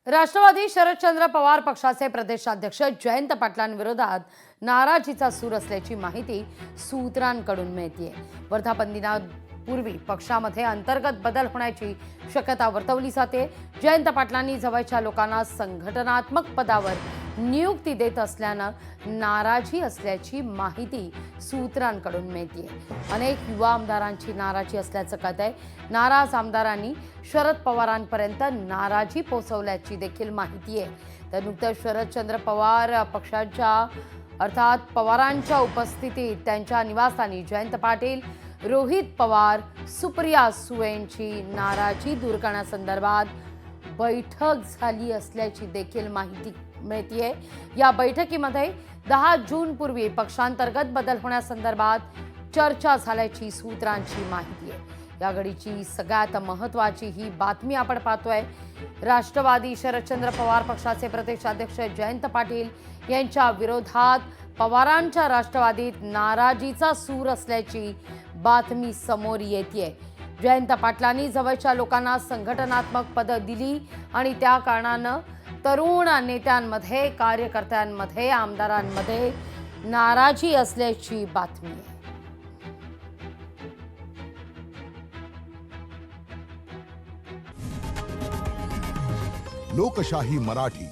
राष्ट्रवादी शरदचंद्र पवार पक्षाचे प्रदेशाध्यक्ष जयंत पाटलांविरोधात नाराजीचा सूर असल्याची माहिती सूत्रांकडून मिळते। वर्धापनदिनापूर्वी पक्षामध्ये अंतर्गत बदल होण्याची शक्यता वर्तवली जाते। जयंत पाटलांनी जवळच्या लोकांना संघटनात्मक पदावर नियुक्ती देत असल्यानं नाराजी असल्याची माहिती सूत्रांकडून मिळते। अनेक युवा आमदारांची नाराजी असल्याचं कळतंय। नाराज आमदारांनी शरद पवारांपर्यंत नाराजी पोहोचवल्याची देखील माहिती आहे। तर नुकतंच शरदचंद्र पवार पक्षाच्या अर्थात पवारांच्या उपस्थितीत त्यांच्या निवासस्थानी जयंत पाटील, रोहित पवार, सुप्रिया सुळेंची नाराजी दूर करण्यासंदर्भात बैठक झाली असल्याची देखील माहिती मिळते। या बैठकीमध्ये 10 जून पूर्वी पक्षांतर्गत बदल होण्यासंदर्भात चर्चा झाल्याची सूत्रांची माहिती आहे। या घडीची सगळ्यात महत्त्वाची ही बातमी आपण पाहतोय। राष्ट्रवादी शरदचंद्र पवार पक्षाचे प्रदेशाध्यक्ष जयंत पाटील यांच्या विरोधात पवारांच्या राष्ट्रवादीत नाराजीचा सूर असल्याची बातमी समोर येते। जयंत पाटलांनी जवळच्या लोकांना संघटनात्मक पदं दिली आणि त्या कारणानं तरुण नेत्यांमध्ये, कार्यकर्त्यांमध्ये, आमदारांमध्ये नाराजी असल्याची बातमी आहे। लोकशाही मराठी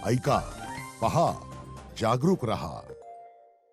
ऐका, पहा, जागरूक रहा।